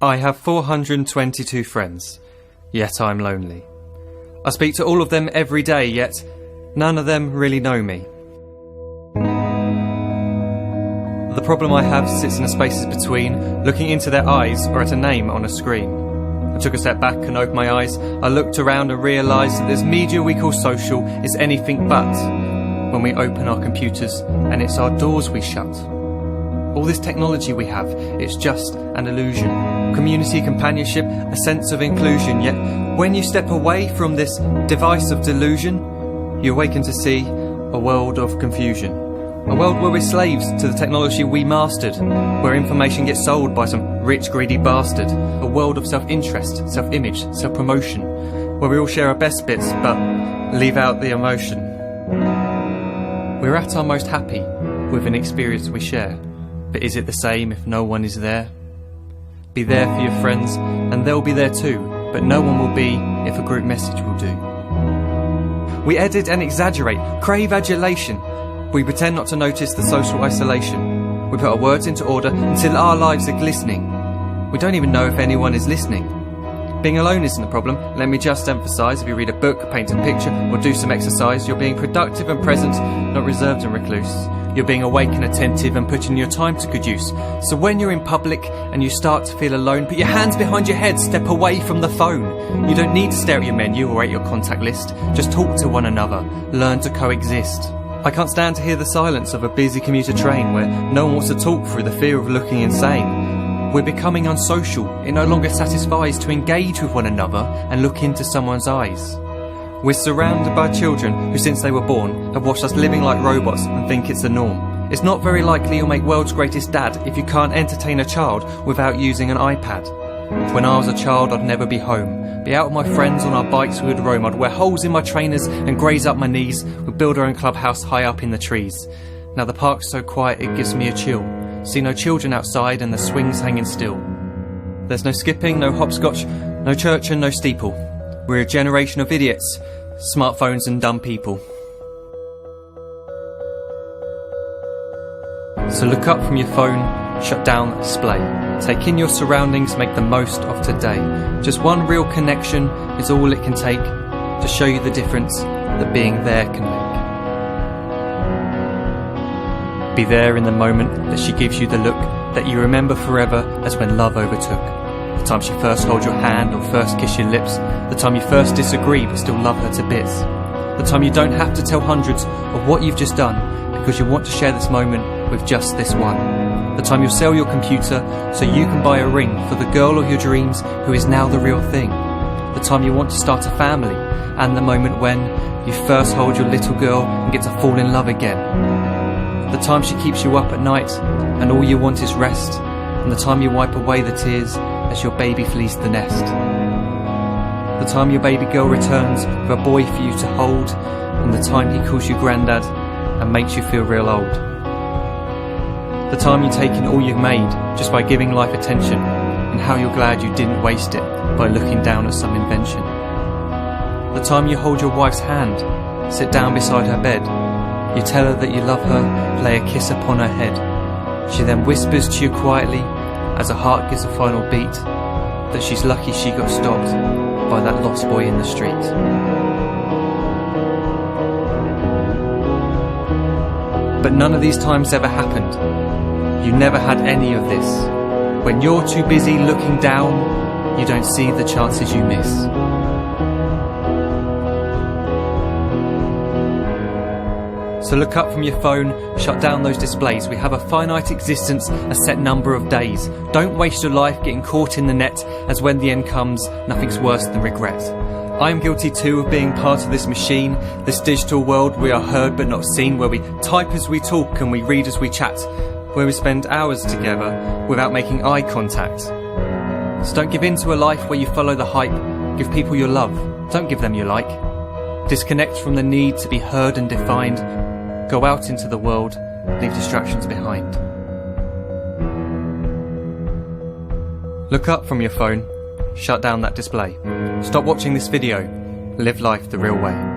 I have 422 friends, yet I'm lonely. I speak to all of them every day, yet none of them really know me. The problem I have sits in the spaces between looking into their eyes or at a name on a screen. I took a step back and opened my eyes. I looked around and realised that this media we call social is anything but when we open our computers and it's our doors we shut. All this technology we have, it's just an illusion. Community, companionship, a sense of inclusion. Yet when you step away from this device of delusion, you awaken to see a world of confusion. A world where we're slaves to the technology we mastered, where information gets sold by some rich, greedy bastard. A world of self-interest, self-image, self-promotion, where we all share our best bits but leave out the emotion. We're at our most happy with an experience we share. But is it the same if no one is there? Be there for your friends, and they'll be there too, but no one will be if a group message will do. We edit and exaggerate, crave adulation. We pretend not to notice the social isolation. We put our words into order until our lives are glistening. We don't even know if anyone is listening. Being alone isn't the problem. Let me just emphasise, if you read a book, paint a picture, or do some exercise, you're being productive and present, not reserved and recluse. You're being awake and attentive and putting your time to good use. So when you're in public and you start to feel alone, put your hands behind your head, step away from the phone. You don't need to stare at your menu or at your contact list. Just talk to one another. Learn to coexist. I can't stand to hear the silence of a busy commuter train where no one wants to talk through the fear of looking insane. We're becoming unsocial. It no longer satisfies to engage with one another and look into someone's eyes. We're surrounded by children who, since they were born, have watched us living like robots and think it's the norm. It's not very likely you'll make world's greatest dad if you can't entertain a child without using an iPad. When I was a child, I'd never be home. Be out with my friends on our bikes, we would roam. I'd wear holes in my trainers and graze up my knees. We'd build our own clubhouse high up in the trees. Now the park's so quiet it gives me a chill. See no children outside and the swings hanging still. There's no skipping, no hopscotch, no church and no steeple. We're a generation of idiots, smartphones and dumb people. So look up from your phone, shut down the display. Take in your surroundings, make the most of today. Just one real connection is all it can take to show you the difference that being there can make. Be there in the moment that she gives you the look that you remember forever as when love overtook. The time she first holds your hand or first kiss your lips. The time you first disagree but still love her to bits. The time you don't have to tell hundreds of what you've just done because you want to share this moment with just this one. The time you'll sell your computer so you can buy a ring for the girl of your dreams who is now the real thing. The time you want to start a family and the moment when you first hold your little girl and get to fall in love again. The time she keeps you up at night and all you want is rest. And the time you wipe away the tears as your baby flees the nest. The time your baby girl returns with a boy for you to hold, and the time he calls you granddad and makes you feel real old. The time you take in all you've made just by giving life attention, and how you're glad you didn't waste it by looking down at some invention. The time you hold your wife's hand, sit down beside her bed, you tell her that you love her, lay a kiss upon her head. She then whispers to you quietly as her heart gives a final beat that she's lucky she got stopped by that lost boy in the street. But none of these times ever happened. You never had any of this. When you're too busy looking down, you don't see the chances you miss. So look up from your phone, shut down those displays. We have a finite existence, a set number of days. Don't waste your life getting caught in the net, as when the end comes, nothing's worse than regret. I am guilty too of being part of this machine, this digital world we are heard but not seen, where we type as we talk and we read as we chat, where we spend hours together without making eye contact. So don't give in to a life where you follow the hype. Give people your love, don't give them your like. Disconnect from the need to be heard and defined. Go out into the world, leave distractions behind. Look up from your phone, shut down that display. Stop watching this video, live life the real way.